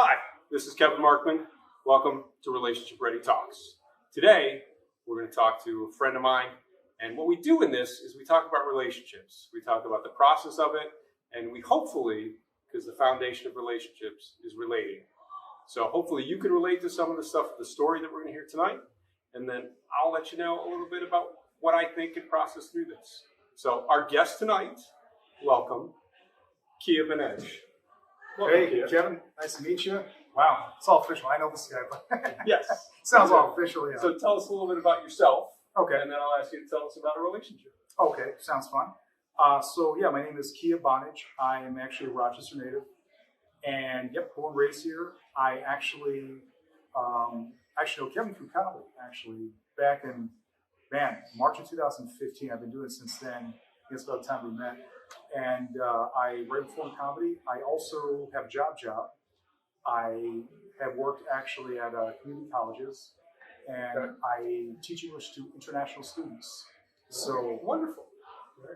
Hi, this is Kevin Markman. Welcome to Relationship Ready Talks. Today, we're going to talk to a friend of mine, and what we do in this is we talk about relationships. We talk about the process of it, and we hopefully, because the foundation of relationships is relating. So hopefully you can relate to some of the stuff, the story that we're going to hear tonight, and then I'll let you know a little bit about what I think and process through this. So our guest tonight, welcome, Kia Bonage. Hey, Kia. Kevin, nice to meet you. Wow, it's all official. I know this guy, but Yes. Sounds all official, yeah. So tell us a little bit about yourself. Okay. And then I'll ask you to tell us about a relationship. Okay, sounds fun. My name is Kia Bonage. I am actually a Rochester native. And born and raised here. I actually know Kevin through comedy, actually, back in, March of 2015. I've been doing it since then. I guess about the time we met. And I write and perform comedy. I also have a job. I have worked actually at community colleges, and I teach English to international students. So wonderful.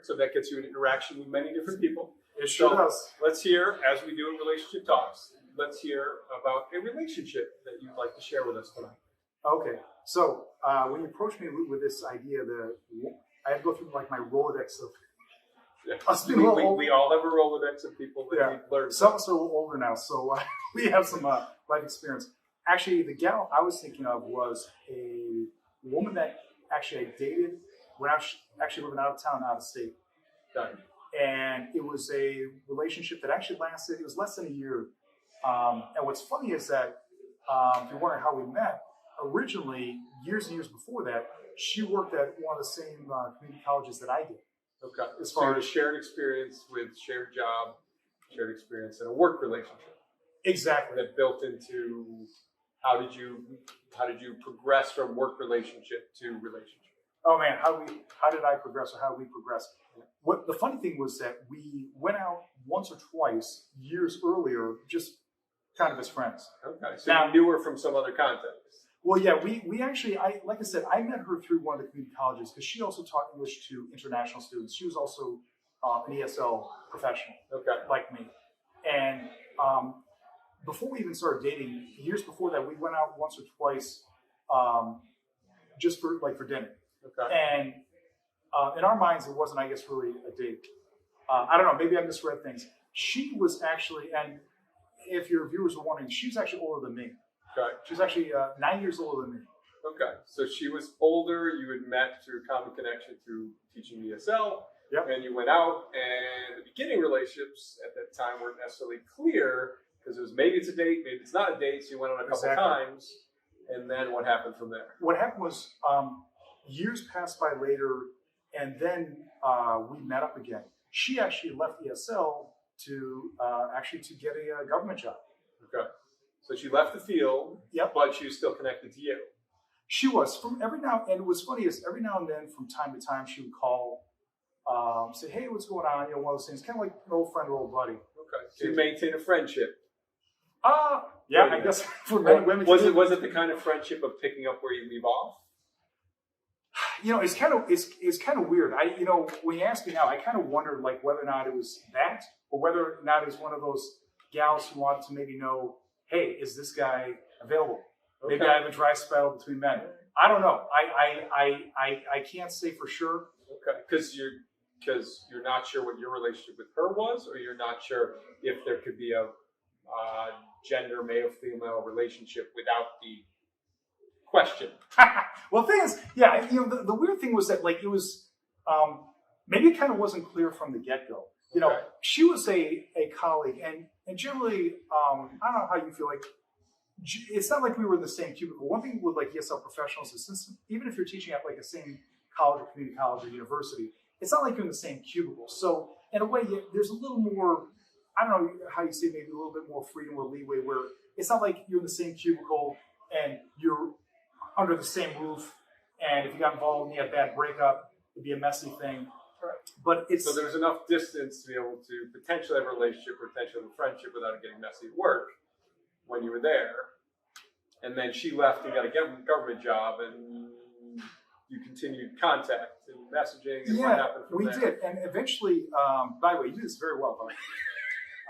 So that gets you an interaction with many different people. It sure does. Let's hear, as we do in Relationship Talks, let's hear about a relationship that you'd like to share with us tonight. Okay. So when you approached me with this idea, I had to go through like my Rolodex of. Yeah. We all have a Rolodex of people that we've learned. Some of us are a little older now, so we have some life experience. Actually, the gal I was thinking of was a woman that actually I dated when I was actually living out of town, out of state. Got it. And it was a relationship that actually lasted, it was less than a year. And what's funny is that, if you're wondering how we met, originally, years and years before that, she worked at one of the same community colleges that I did. Okay. As far as shared experience with shared job, shared experience in a work relationship. Exactly. That built into how did you progress from work relationship to relationship? Oh man, how did I progress, or how did we progress? What the funny thing was that we went out once or twice years earlier, just kind of as friends. Okay. So now, you knew her from some other context. Well, yeah, we actually, like I said, I met her through one of the community colleges because she also taught English to international students. She was also an ESL professional, like me. And before we even started dating, years before that, we went out once or twice just for dinner. Okay. And in our minds, it wasn't, I guess, really a date. I don't know, maybe I misread things. She was actually, and if your viewers were wondering, she was actually older than me. Okay. She was actually 9 years older than me. Okay. So she was older. You had met through Common Connection through teaching ESL. Yep. And you went out, and the beginning relationships at that time weren't necessarily clear because it was maybe it's a date, maybe it's not a date. So you went on a couple times. And then what happened from there? What happened was years passed by later, and then we met up again. She actually left ESL to get a government job. Okay. So she left the field, but she was still connected to you. She was. From every now, and what's funny is every now and then, from time to time, she would call, say, "Hey, what's going on?" One of those things, kind of like an old friend or old buddy. Okay. So you maintain a friendship. Yeah, I guess for many women. Was it the kind of friendship of picking up where you leave off? It's kind of weird. When you ask me now, I kind of wonder like whether or not it was that, or whether or not it was one of those gals who wanted to maybe know, hey, is this guy available? Okay. Maybe I have a dry spell between men. I don't know. I can't say for sure. Okay, because you're not sure what your relationship with her was, or you're not sure if there could be a gender male-female relationship without the question. Well, the thing is, the weird thing was that it was maybe it kind of wasn't clear from the get-go. She was a colleague, and generally, I don't know how you feel like. It's not like we were in the same cubicle. One thing with ESL professionals is, since even if you're teaching at the same college or community college or university, it's not like you're in the same cubicle. So in a way, there's a little more. I don't know how you say, maybe a little bit more freedom or leeway, where it's not like you're in the same cubicle and you're under the same roof, and if you got involved and you had a bad breakup, it'd be a messy thing. But so there's enough distance to be able to potentially have a relationship or potentially have a friendship without it getting messy at work when you were there. And then she left and got a government job, and you continued contact and messaging, and what happened from there? We did. And eventually, by the way, you did this very well,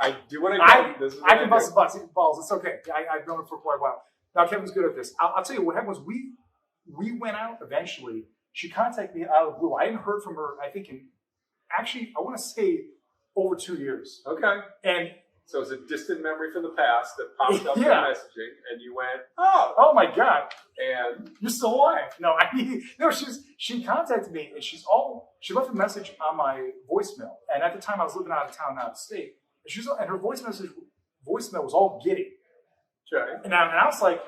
I do what I can. This is what I can bust the balls. It's okay. I've known it for quite a while. Now, Kevin's good at this. I'll tell you what happened was we went out eventually. She contacted me out of the blue. I hadn't heard from her, I think, I want to say over 2 years. Okay. And so it's a distant memory from the past that popped up in messaging, and you went, oh my God. And you're still alive. No, she contacted me, and she left a message on my voicemail. And at the time, I was living out of town, out of state. And her voicemail was all giddy. Okay. And I was like,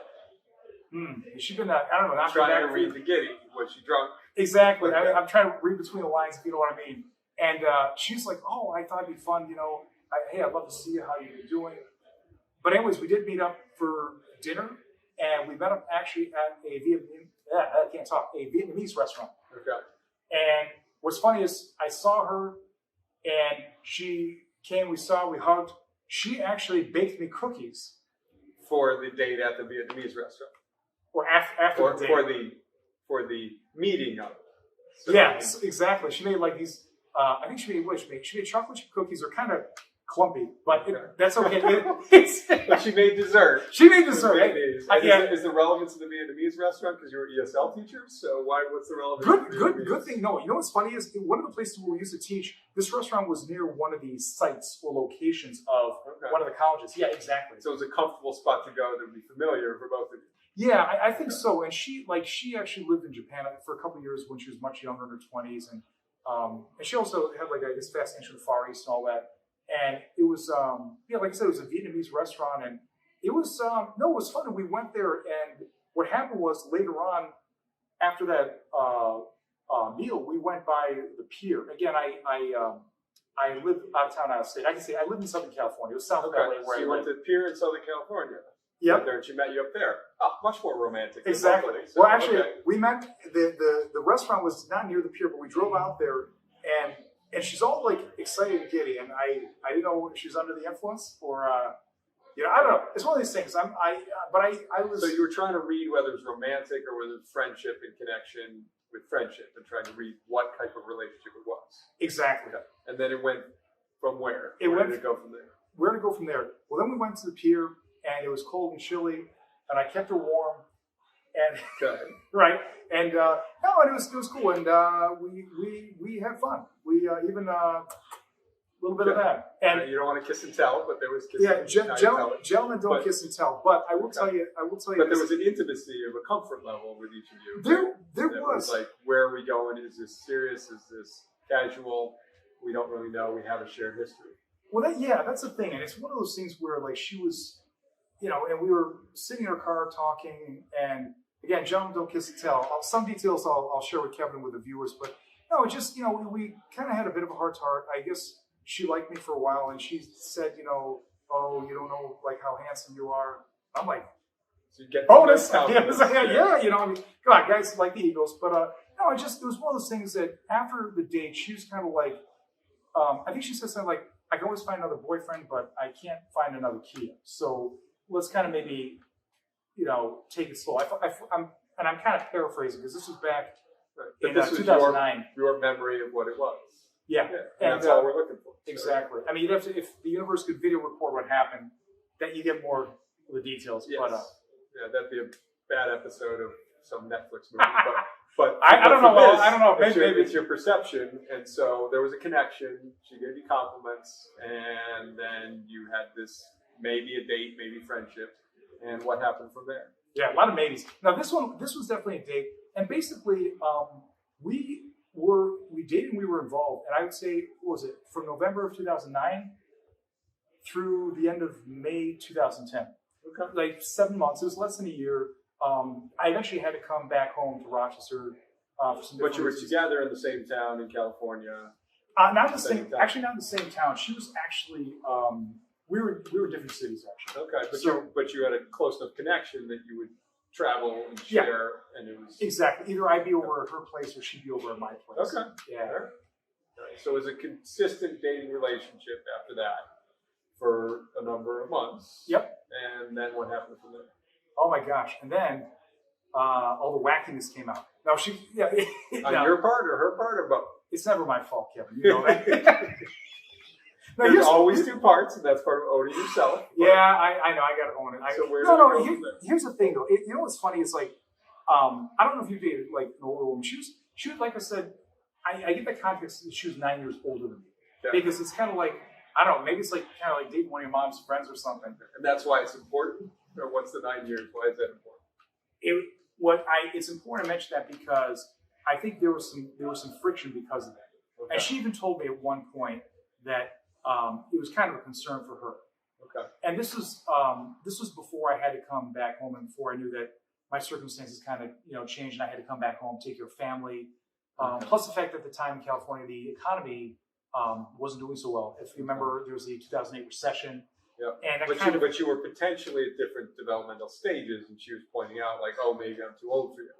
has she been, I don't know, not trying to read the giddy. Was she drunk? Exactly. I'm trying to read between the lines, if you know what I mean. And she's like, oh, I thought it'd be fun, hey, I'd love to see you, how you're doing. But anyways, we did meet up for dinner, and we met up actually at a Vietnamese restaurant. Okay. And what's funny is I saw her, and she came, we hugged. She actually baked me cookies. For the date at the Vietnamese restaurant? Or after the date. For the meeting of it. So yes, exactly. She made like these, I think she made chocolate chip cookies. They're kind of clumpy, but that's okay. But she made dessert. She made dessert. Is the relevance of the Vietnamese restaurant because you're an ESL teacher? So what's the relevance? Good thing. No, you know what's funny is one of the places where we used to teach, this restaurant was near one of these sites or locations of one of the colleges. Yeah, exactly. So it was a comfortable spot to go that would be familiar for both of you. Yeah, I think so. And she actually lived in Japan for a couple of years when she was much younger, in her 20s, and she also had like this fascination with the Far East and all that. And it was, like I said, it was a Vietnamese restaurant, and it was, it was fun. We went there, and what happened was later on, after that meal, we went by the pier. Again, I live out of town, out of state. I can say I live in Southern California. It was South LA where so you went to the pier in Southern California. Yep. There, and she met you up there. Oh, much more romantic. Exactly. So, well, actually, we met, the restaurant was not near the pier, but we drove out there, and she's all like excited and giddy, and I didn't know if she was under the influence or, I don't know. It's one of these things. I was. So you were trying to read whether it was romantic or whether it was friendship in connection with friendship, and trying to read what type of relationship it was. Exactly. Okay. And then it went from where? Where did it go from there? Where did it go from there? Well, then we went to the pier, and it was cold and chilly, and I kept her warm, and right, and and it was cool, and we had fun. We even a little bit of that, and you don't want to kiss and tell, but there was kissing. Yeah, gentlemen don't kiss and tell, but I will tell you. But there was an intimacy of a comfot level with each of you. There was like, where are we going? Is this serious? Is this casual? We don't really know. We have a shared history. Well, that's the thing, and it's one of those things where like she was. And we were sitting in her car talking, and again, gentlemen don't kiss and tell. Some details I'll share with Kevin and with the viewers, but no, it just, we kind of had a bit of a heart-to-heart. I guess she liked me for a while, and she said, oh, you don't know, like, how handsome you are. I'm like, so you get bonus. Come on, guys like the Eagles. But, no, it was one of those things that after the date, she was kind of like, I think she said something like, I can always find another boyfriend, but I can't find another Kia. So let's kind of maybe, take it slow. I'm kind of paraphrasing because this was back in 2009. Your memory of what it was. Yeah. And that's all we're looking for. Exactly. I mean, you'd have to, if the universe could video record what happened, that you get more of the details. Yes. But, that'd be a bad episode of some Netflix movie. But I don't know. I don't know. Maybe it's your perception, and so there was a connection. She gave you compliments, and then you had this maybe a date, maybe friendship, and what happened from there? Yeah, a lot of maybes. Now this was definitely a date, and basically we dated and we were involved, and I would say, what was it, from November of 2009 through the end of May 2010. Okay. Like 7 months. It was less than a year. I eventually had to come back home to Rochester for some. But you were together in the same town in California. Not the same. Actually, not in the same town. She was actually. We were different cities actually. Okay, but you had a close enough connection that you would travel and share, and it was exactly either I'd be over at her place or she'd be over at my place. Okay. Yeah. Right. So it was a consistent dating relationship after that for a number of months. Yep. And then what happened from there? Oh my gosh! And then all the wackiness came out. Now On your part or her part or both? It's never my fault, Kevin. You know that. There's always two parts, and that's part of owning yourself. Yeah, I know. I got to own it. So where here's the thing, though. You know what's funny? It's like, I don't know if you dated like an older woman. She was like I said, I get the context that she was 9 years older than me. Okay. Because it's kind of like, I don't know, maybe it's like kind of like dating one of your mom's friends or something. And that's why it's important? Or what's the 9 years? Why is that important? It's important to mention that because I think there was some friction because of that. Okay. And she even told me at one point that it was kind of a concern for her. Okay. And this was before I had to come back home and before I knew that my circumstances kind of changed and I had to come back home, take care of family. Plus the fact that at the time in California the economy wasn't doing so well. If you remember, there was the 2008 recession. Yeah. And but you were potentially at different developmental stages, and she was pointing out like, oh, maybe I'm too old for you.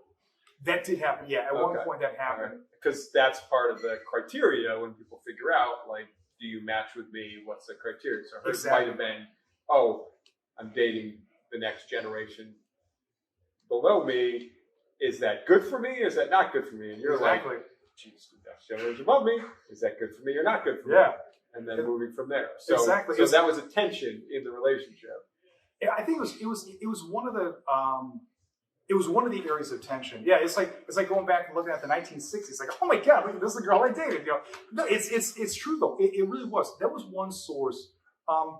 That did happen. Yeah, at one point that happened. Because that's part of the criteria when people figure out like, do you match with me? What's the criteria? So hers might have been, oh, I'm dating the next generation below me. Is that good for me? Or is that not good for me? And you're like, geez, the next generation above me. Is that good for me or not good for me? Yeah. And then moving from there. So, exactly. So that was a tension in the relationship. Yeah, I think it was one of the areas of tension. Yeah, it's like going back and looking at the 1960s. Like, oh my God, look, this is the girl I dated. No, it's true though. It really was. That was one source.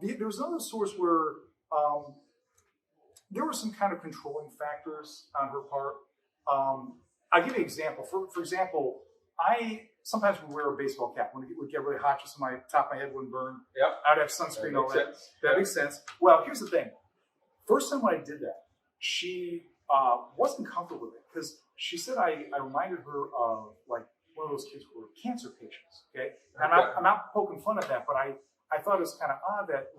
There was another source where there were some kind of controlling factors on her part. I'll give you an example. For example, I sometimes would wear a baseball cap when it would get really hot, just so my top of my head wouldn't burn. Yep. I'd have sunscreen all that. That makes sense. Well, here's the thing. First time when I did that, she wasn't comfortable with it because she said I reminded her of like one of those kids who were cancer patients. Okay, and I'm not poking fun at that, but I thought it was kind of odd that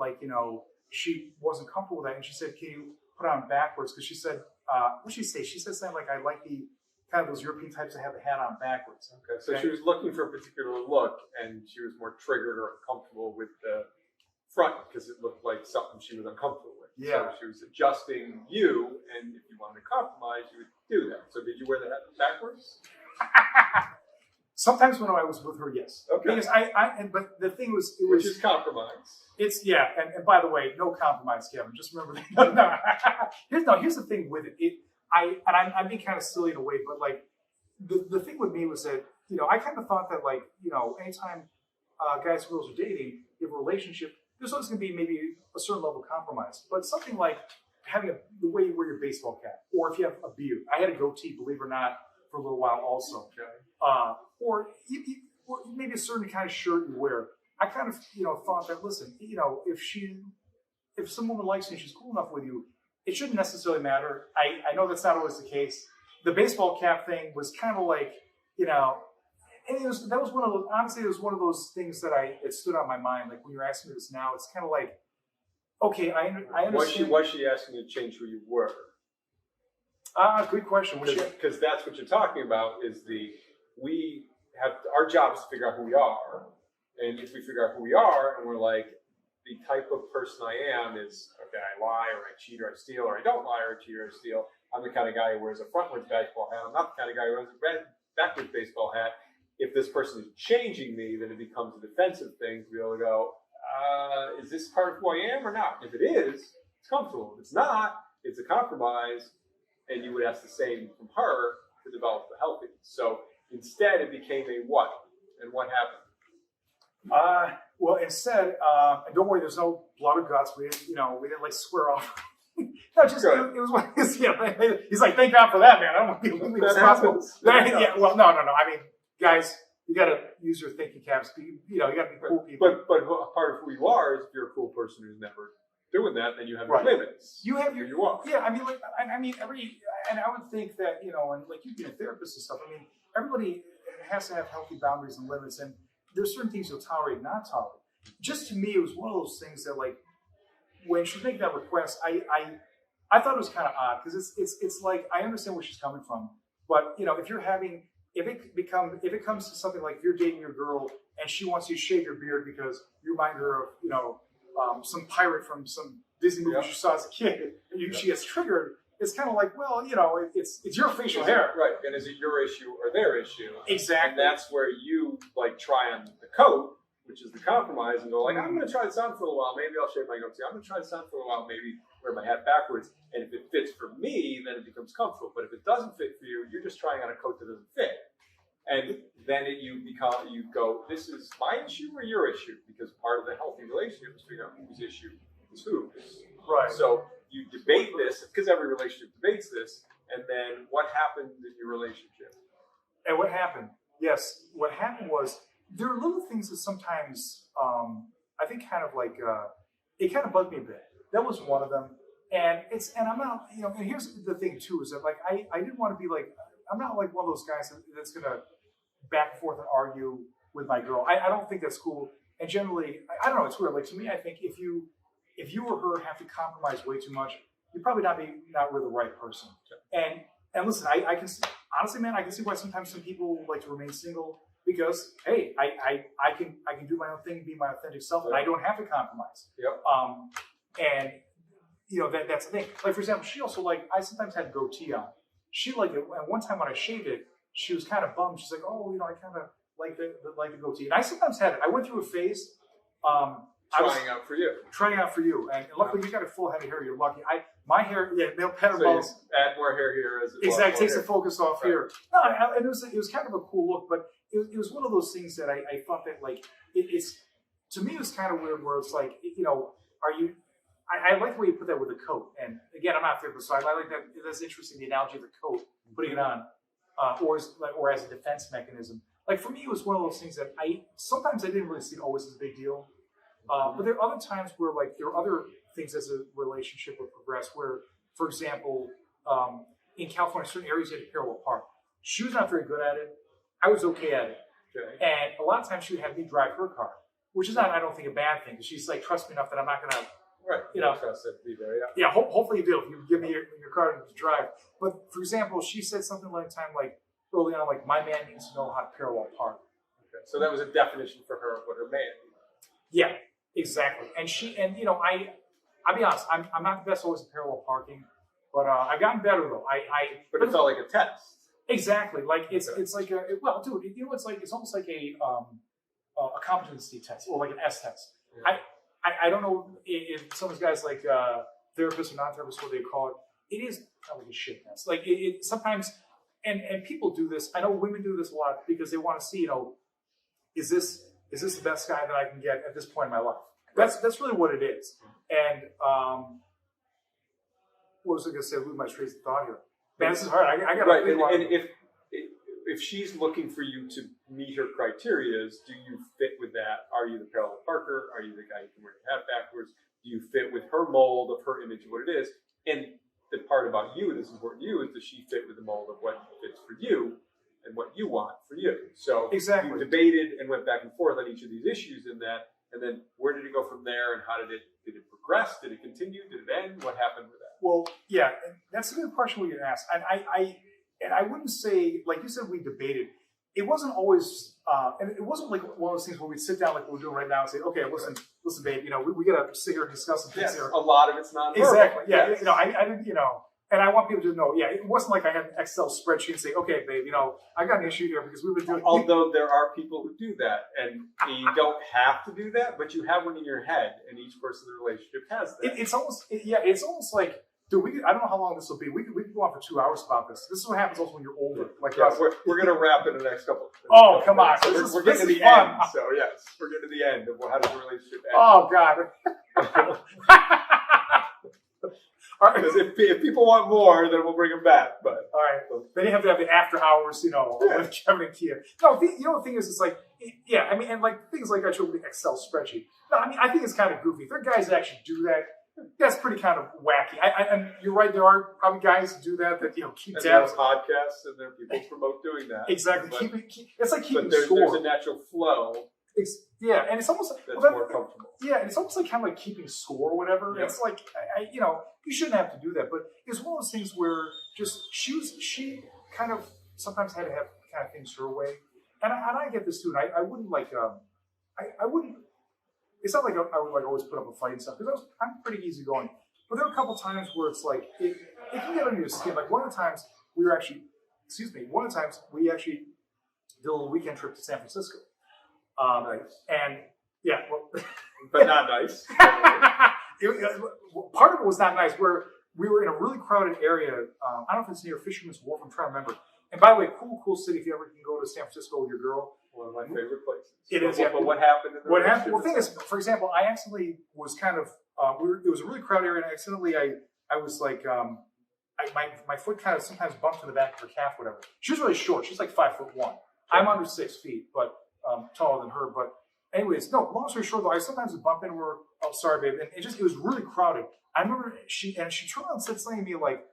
she wasn't comfortable with that, and she said, "Can you put it on backwards?" Because she said, what did she say? She said something like, "I like the kind of those European types that have the hat on backwards." Okay, so she was looking for a particular look, and she was more triggered or uncomfortable with the front because it looked like something she was uncomfortable with. Yeah. So she was adjusting you, and if you wanted to compromise, you would do that. So did you wear the hat backwards? Sometimes when I was with her, yes. Okay. Because but the thing was, which is compromise. It's and by the way, no compromise, Kevin. Just remember that. Here's the thing with it. I'm being kind of silly in a way, but like the thing with me was that I kind of thought that like anytime guys and girls are dating, you have a relationship, there's always going to be maybe a certain level of compromise. But something like having the way you wear your baseball cap, or if you have a beard. I had a goatee, believe it or not, for a little while also. Okay. Or maybe a certain kind of shirt you wear. I kind of thought that listen, if some woman likes you and she's cool enough with you, it shouldn't necessarily matter. I know that's not always the case. The baseball cap thing was kind of like, and that was one of those, honestly, it was one of those things that it stood on my mind. Like when you're asking me this now, it's kind of like, okay, I understand. Was she asking you to change who you were? Good question. Because that's what you're talking about is we have, our job is to figure out who we are. And if we figure out who we are and we're like, the type of person I am is, okay, I lie or I cheat or I steal or I don't lie or I cheat or I steal. I'm the kind of guy who wears a frontwards baseball hat. I'm not the kind of guy who wears a backwards baseball hat. If this person is changing me, then it becomes a defensive thing to be able to go, is this part of who I am or not? If it is, it's comfortable. If it's not, it's a compromise. And you would ask the same from her to develop the healthy. So instead, it became a what? And what happened? Well, instead, and don't worry, there's no blood or guts. We didn't like square off. No, just it was one. He's like, thank God for that, man. I don't want to be legally responsible. Yeah, well, no. I mean, guys, you got to use your thinking caps. You got to be cool people. But part of who you are is if you're a cool person who's never doing that, then you have your limits. You have who you are. Yeah, I mean, and I would think that and like you being a therapist and stuff. I mean, everybody has to have healthy boundaries and limits, and there's certain things you'll tolerate and not tolerate. Just to me, it was one of those things that, like, when she made that request, I thought it was kind of odd because it's like I understand where she's coming from, but if it comes to something like if you're dating your girl and she wants you to shave your beard because you remind her of some pirate from some Disney movie she saw as a kid, and she gets triggered. It's kind of like, well, it's your facial hair, right? And is it your issue or their issue? Exactly. And that's where you like try on the coat, which which is the compromise, and go like, I'm going to try this on for a little while. Maybe I'll shave my goatee. I'm going to try this on for a while. Maybe wear my hat backwards. And if it fits for me, then it becomes comfortable. But if it doesn't fit for you, you're just trying on a coat that doesn't fit. And then you go, this is my issue or your issue? Because part of the healthy relationship is figuring out whose issue is whose. Right. So you debate this, because every relationship debates this, and then what happened in your relationship? And what happened? Yes, what happened was there are little things that sometimes I think kind of like it kind of bugged me a bit. That was one of them, and I'm not, you know. And here's the thing too, is that like I didn't want to be like, I'm not like one of those guys that's gonna back and forth and argue with my girl. I don't think that's cool. And generally, I don't know. It's weird. Like to me, I think if you or her have to compromise way too much, you're probably not really the right person. And listen, I can see, honestly, man, I can see why sometimes some people like to remain single, because hey, I can do my own thing, be my authentic self, and I don't have to compromise. Yep. And you know that's the thing. Like for example, she also like I sometimes had goatee on. She liked it, and one time when I shaved it, she was kind of bummed. She's like, oh, you know, I kind of like the goatee. And I sometimes had it. I went through a phase. Trying out for you, and luckily you got a full head of hair. You're lucky. My hair, yeah, male pattern so balls. Add more hair here as it exactly takes the focus off here. No, and it was kind of a cool look, but it was one of those things that I thought that like it's to me it was kind of weird where it's like, you know, are you? I like the way you put that with a coat. And again, I'm not a therapist, so I like that. That's interesting, the analogy of the coat, putting it on, or as a defense mechanism. Like for me, it was one of those things that sometimes I didn't really see it always as a big deal. But there are other times where like there are other things as a relationship would progress where, for example, in California, certain areas you had to parallel park. She was not very good at it. I was okay at it. Okay. And a lot of times she would have me drive her car, which is not, I don't think, a bad thing, because she's like, trust me enough that I'm not going to, right. You know, trust it to be there, yeah. Yeah, hopefully you do. If you give me your car to drive. But for example, she said something like early on, like, my man needs to know how to parallel park. Okay. So that was a definition for her of what her man needed. Yeah, exactly. And you know, I'll be honest, I'm not the best always at parallel parking, but I've gotten better though. But it felt like a test. Exactly. Like it's like dude, you know, it's almost like a competency test or like an S test. Yeah. I don't know if some of these guys like therapists or non-therapists, what they call it. It is kind of like a shit test. Like it sometimes, and people do this. I know women do this a lot because they want to see, you know, is this the best guy that I can get at this point in my life? That's really what it is. And what was I going to say? I lose my train of thought here. Man, this is hard. I got right. And if she's looking for you to meet her criteria, do you fit with that? Are you the parallel parker? Are you the guy who can wear your hat backwards? Do you fit with her mold of her image of what it is? And the part about you that's important to you is, does she fit with the mold of what fits for you and what you want for you? So exactly. You debated and went back and forth on each of these issues in that, and then where did it go from there, and how did it progress? Did it continue? Did it end? What happened with that? Well, yeah, that's a good question we could ask. And I wouldn't say, like you said, we debated. It wasn't always, and it wasn't like one of those things where we'd sit down like we're doing right now and say, okay, listen, babe, you know, we got to sit here and discuss some things here. A lot of it's not exactly. Yeah, yes. You know, I didn't, you know, and I want people to know, yeah, it wasn't like I had an Excel spreadsheet and say, okay, babe, you know, I got an issue here because we've been doing. Although there are people who do that, and you don't have to do that, but you have one in your head, and each person in the relationship has that. It's almost like. Dude, I don't know how long this will be. We could go on for 2 hours about this. This is what happens also when you're older. Like we're going to wrap in the next couple. Oh, come on! So we're getting to the end. So yes, we're getting to the end of how does the relationship end? Oh God! Because if people want more, then we'll bring them back. But all right, then you have to have the after hours, you know, with Kevin and Kia. No, you know the thing is, it's like, yeah, I mean, and like things like I showed the Excel spreadsheet. No, I mean, I think it's kind of goofy. If there are guys that actually do that. That's pretty kind of wacky. And you're right. There are probably guys who do that you know, keep tabs. There are podcasts and there are people who promote doing that. Exactly. It's like keeping score. There's a natural flow. Yeah, and it's almost that's more comfortable. Yeah, and it's almost like kind of like keeping score or whatever. Yeah. It's like you know, you shouldn't have to do that, but it's one of those things where just she kind of sometimes had to have kind of things her way, and I get this too. And I wouldn't like I wouldn't. It's not like I would like always put up a fight and stuff, because I'm pretty easygoing. But there are a couple times where it's like it can get under your skin. Like one of the times we actually did a little weekend trip to San Francisco. Nice. And Yeah, well, but not nice. Part of it was not nice. Where we were in a really crowded area. I don't know if it's near Fisherman's Wharf. I'm trying to remember. And by the way, cool city if you ever can go to San Francisco with your girl. One of my favorite places. It is. But what happened? What happened? Well, the thing is, for example, I accidentally was kind of. It was a really crowded area, and accidentally I was like. My foot kind of sometimes bumped in the back of her calf, whatever. She was really short. She's like 5'1". I'm under 6 feet, but taller than her. But anyways, no. Long story short, though, I sometimes would bump into her. Oh, sorry, babe. And it was really crowded. I remember she turned around and said something to me like,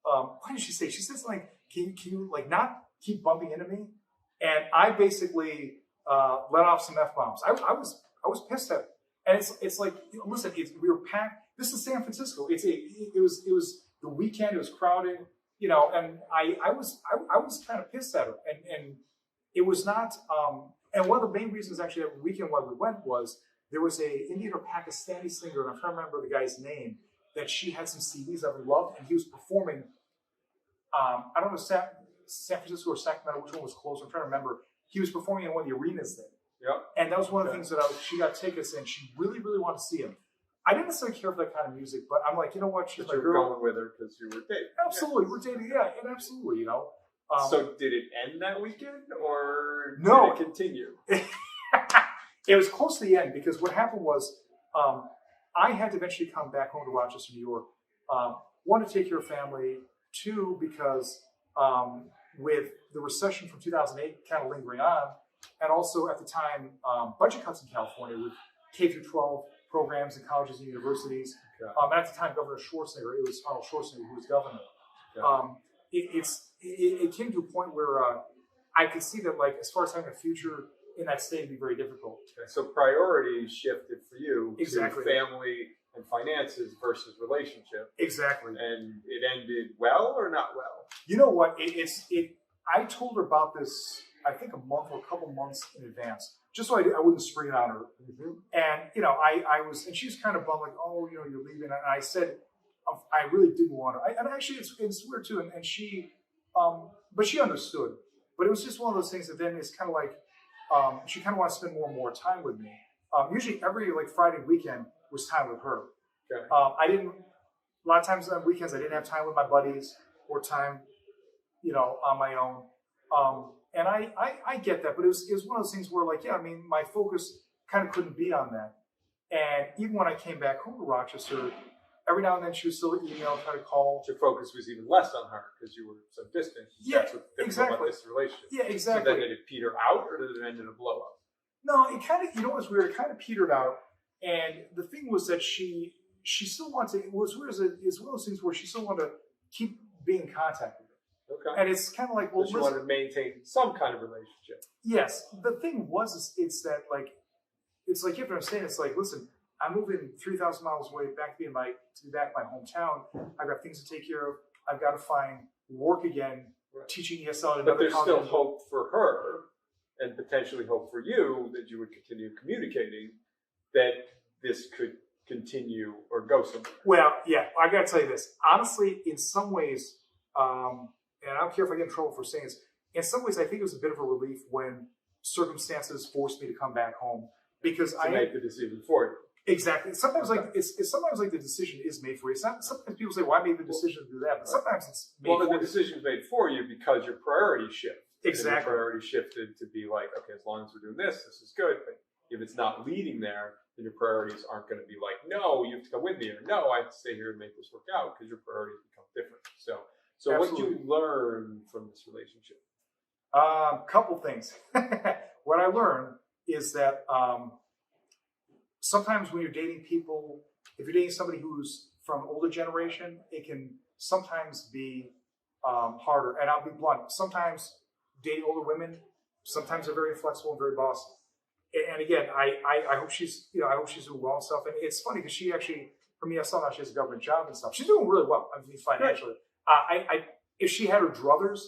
what did she say? She said something like, can you like not keep bumping into me? And I basically let off some F-bombs. I was pissed at it. And it's like, listen, we were packed. This is San Francisco. It was the weekend. It was crowded, and I was kind of pissed at her, and it was not. And one of the main reasons actually that weekend why we went was there was a Indian or Pakistani singer, and I'm trying to remember the guy's name, that she had some CDs that we loved, and he was performing. I don't know San Francisco or Sacramento, which one was close. I'm trying to remember. He was performing in one of the arenas there. Yep. And that was one of the things that she got tickets, and she really, really wanted to see him. I didn't necessarily care for that kind of music, but I'm like, you know what? She's my girl. You were going with her because you were dating. Absolutely, we're dating. Yeah, and absolutely, So did it end that weekend, or no, did it continue? It was close to the end because what happened was I had to eventually come back home to Rochester, New York. One, to take care of family. Two, because with the recession from 2008 kind of lingering on, and also at the time budget cuts in California with K through 12 programs in colleges and universities. Okay. And at the time, Governor Schwarzenegger, it was Arnold Schwarzenegger who was governor. Okay. It came to a point where I could see that, like, as far as having a future in that state, it'd be very difficult. Okay. So priorities shifted for you exactly. to family and finances versus relationship. Exactly. And it ended well or not well? You know what? I told her about this, I think, a month or a couple months in advance, just so I wouldn't spring it on her. Mm-hmm. And, I was, and she was kind of bummed, like, oh, you're leaving. And I said, I really didn't want her. And actually, it's weird too. And she, but she understood. But it was just one of those things that then it's kind of like, she kind of wanted to spend more and more time with me. Usually every Friday weekend was time with her. Okay. A lot of times on weekends, I didn't have time with my buddies or time, on my own. And I get that, but it was one of those things where, like, yeah, I mean, my focus kind of couldn't be on that. And even when I came back home to Rochester, every now and then she would still email, try to call. Your focus was even less on her because you were so distant. Yeah, that's what's difficult exactly. about this relationship. Yeah, exactly. So then did it peter out, or did it end in a blow up? No, it kind of, what's weird? It kind of petered out. And the thing was that she still wanted to, what's weird is it's one of those things where she still wanted to keep being in contact with me. Okay. And it's kind of like, well, she wanted to maintain some kind of relationship. Yes. The thing was, it's that, like, it's like, you have to understand, it's like, listen, I'm moving 3,000 miles away back to be back in my hometown. I've got things to take care of. I've got to find work again, right. Teaching ESL. But there's still hope for her, and potentially hope for you that you would continue communicating, that this could continue or go somewhere. Well, yeah, I got to tell you this. Honestly, in some ways, and I don't care if I get in trouble for saying this, in some ways I think it was a bit of a relief when circumstances forced me to come back home, because I made the decision for you. Exactly. Sometimes, okay. Sometimes the decision is made for you. Sometimes people say, "Well, I made the decision to do that," but sometimes it's made for you. The decision is made for you because your priorities shift. Exactly. And your priority shifted to be like, okay, as long as we're doing this is good. But if it's not leading there, then your priorities aren't going to be like, no, you have to come with me, or no, I have to stay here and make this work out, because your priorities become different. So what did you learn from this relationship? Couple things. What I learned is that sometimes when you're dating people, if you're dating somebody who's from older generation, it can sometimes be harder. And I'll be blunt. Sometimes dating older women, sometimes they're very flexible and very bossy. And again, I hope she's doing well and stuff. And it's funny because she actually, for me, I saw now she has a government job and stuff. She's doing really well. I mean, financially. If she had her druthers,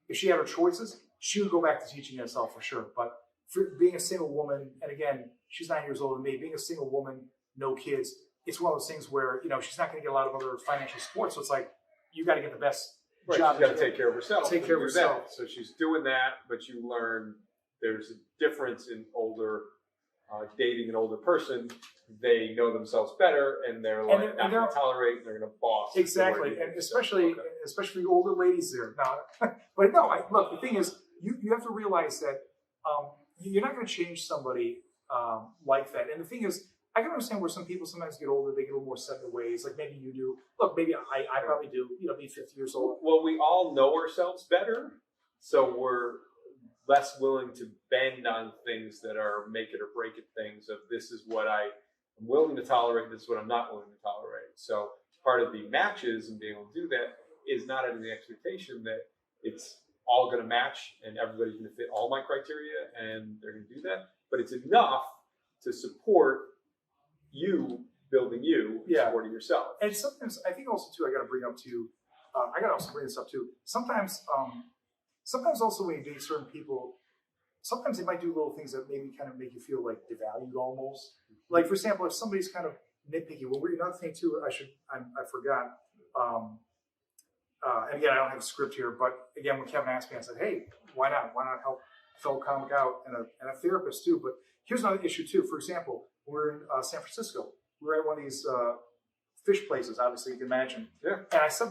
if she had her choices, she would go back to teaching herself for sure. But for being a single woman, and again, she's 9 years older than me, being a single woman, no kids, it's one of those things where, she's not going to get a lot of other financial support. So it's like, you got to get the best job. She's got to take care of herself. Take care of herself. So she's doing that, but you learn there's a difference in older dating an older person, they know themselves better, and they're like not going to tolerate, and they're going to boss. Exactly, and especially older ladies there. No, but no, look, the thing is, you have to realize that you're not going to change somebody like that. And the thing is, I can understand where some people sometimes get older, they get a little more set in their ways. Like maybe you do. Look, maybe I probably do. Be 50 years old. Well, we all know ourselves better, so we're less willing to bend on things that are make it or break it things of this is what I'm willing to tolerate, this is what I'm not willing to tolerate. So part of the matches and being able to do that is not having the expectation that it's all going to match and everybody's going to fit all my criteria and they're going to do that. But it's enough to support you building you, supporting yourself. And sometimes I think also too, I got to bring up too. I got to also bring this up too. Sometimes also when you date certain people, sometimes they might do little things that maybe kind of make you feel like devalued almost. Like for example, if somebody's kind of nitpicky, another thing too, I forgot. And again, I don't have a script here, but again, when Kevin asked me, I said, "Hey, why not? Why not help a fellow comic out and a therapist too?" But here's another issue too. For example, we're in San Francisco. We're at one of these fish places. Obviously, you can imagine. Yeah. And I said,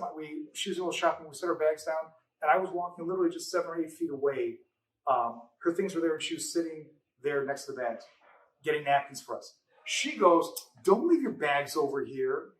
she was a little shopping. We set our bags down, and I was walking literally just 7 or 8 feet away. Her things were there, and she was sitting there next to the bags, getting napkins for us. She goes, "Don't leave your bags over here."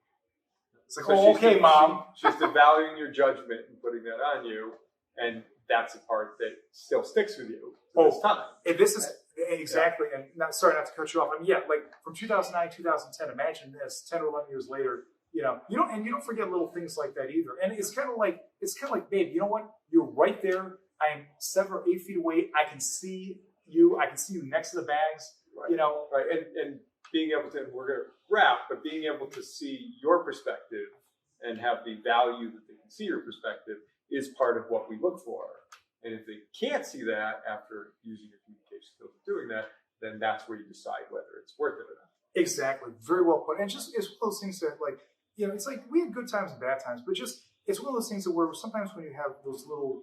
It's like, so okay, Mom. She's devaluing your judgment and putting that on you, and that's a part that still sticks with you this time. And this is exactly, and sorry not to cut you off. I mean, like from 2009, 2010. Imagine this, 10 or 11 years later. You don't forget little things like that either. And it's kind of like, babe, you know what? You're right there. I am 7 or 8 feet away. I can see you. I can see you next to the bags. Right. Right. And being able to, we're going to wrap, but being able to see your perspective and have the value that they can see your perspective is part of what we look for. And if they can't see that after using your communication skills and doing that, then that's where you decide whether it's worth it or not. Exactly. Very well put. And just, it's one of those things that it's like we have good times and bad times, but it's one of those things that where sometimes when you have those little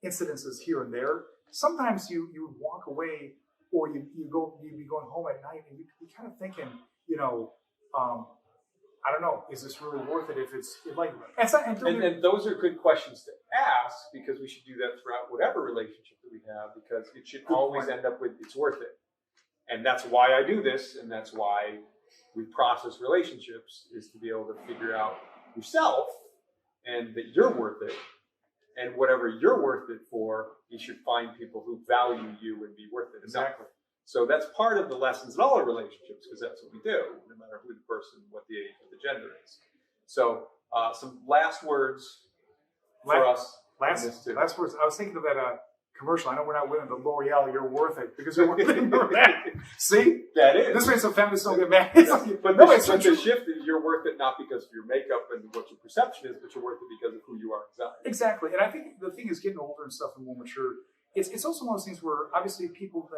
incidences here and there, sometimes you walk away or you'd be going home at night and you're kind of thinking, I don't know, is this really worth it if it's like, and those are good questions to ask because we should do that throughout whatever relationship that we have because it should always end up with it's worth it. And that's why I do this and that's why we process relationships is to be able to figure out yourself and that you're worth it. And whatever you're worth it for, you should find people who value you and be worth it. Exactly. So that's part of the lessons in all our relationships because that's what we do, no matter who the person, what the age, or the gender is. So some last words for us. Last words. I was thinking of that commercial. I know we're not women, but L'Oreal, you're worth it because you're worth it for that. See? That is. This makes some feminists don't get mad. But the shift is you're worth it not because of your makeup and what your perception is, but you're worth it because of who you are inside. Exactly. And I think the thing is getting older and stuff and more mature. It's also one of those things where obviously people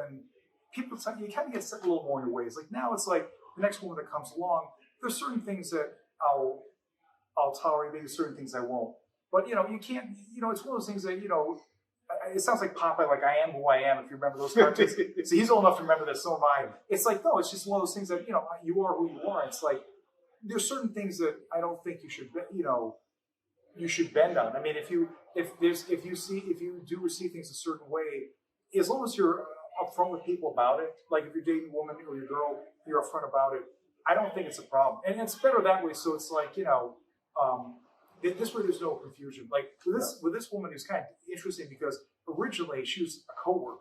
you kind of get set a little more in your ways. Like now it's like the next woman that comes along, there's certain things that I'll tolerate, maybe certain things I won't. But you can't, it's one of those things that, it sounds like Popeye, like I am who I am, if you remember those cartoons. So he's old enough to remember this, so am I. It's like, no, it's just one of those things that, you are who you are. It's like, there's certain things that I don't think you should, you should bend on. I mean, if you do receive things a certain way, as long as you're upfront with people about it, like if you're dating a woman or your girl, you're upfront about it, I don't think it's a problem. And it's better that way. So it's like, this way there's no confusion. Like with this woman, it's kind of interesting because originally she was a coworker.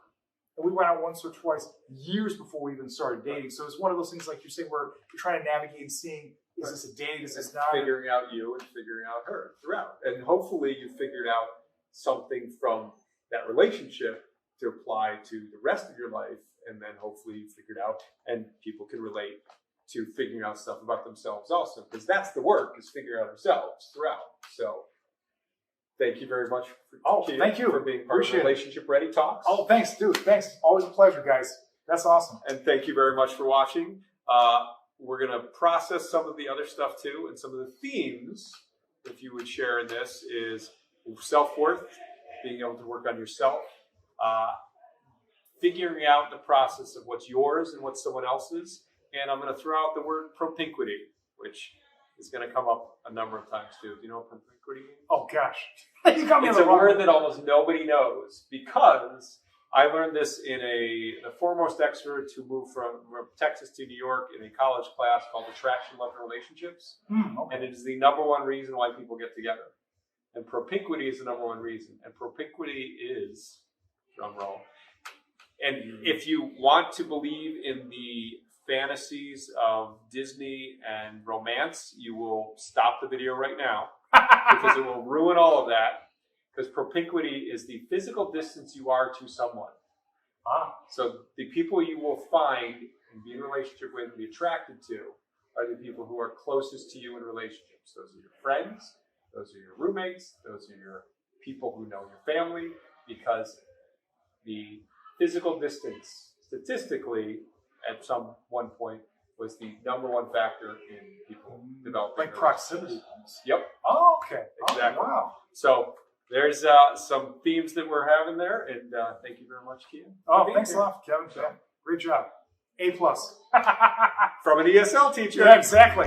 And we went out once or twice years before we even started dating. So it's one of those things like you're saying where you're trying to navigate and seeing, is this a date, is this not? Figuring out you and figuring out her throughout. And hopefully you figured out something from that relationship to apply to the rest of your life. And then hopefully you figured out and people can relate to figuring out stuff about themselves also. Because that's the work, is figuring out ourselves throughout. So thank you very much thank you for being part of Relationship Ready Talks. Oh, thanks, dude. Thanks. Always a pleasure, guys. That's awesome. And thank you very much for watching. We're going to process some of the other stuff too. And some of the themes, if you would share in this, is self-worth, being able to work on yourself, figuring out the process of what's yours and what's someone else's. And I'm going to throw out the word propinquity, which is going to come up a number of times too. Do you know what propinquity means? Oh gosh, you got me on It's the a wrong word that almost nobody knows, because I learned this in the foremost expert who moved from Texas to New York in a college class called Attraction, Love, and Relationships. Okay. And it is the number one reason why people get together. And propinquity is the number one reason. And propinquity is, drum roll, and if you want to believe in the fantasies of Disney and romance, you will stop the video right now, because it will ruin all of that. Because propinquity is the physical distance you are to someone. So the people you will find and be in a relationship with and be attracted to are the people who are closest to you in relationships. Those are your friends, those are your roommates, those are your people who know your family, because the physical distance, statistically, at some one point, was the number one factor in people developing. Like proximity. Yep. Oh, okay. Exactly. Oh, wow. So there's some themes that we're having there, and thank you very much, Keaton. Oh, thanks a lot, Kevin. Yeah. Great job. A+. From an ESL teacher. Yeah, exactly.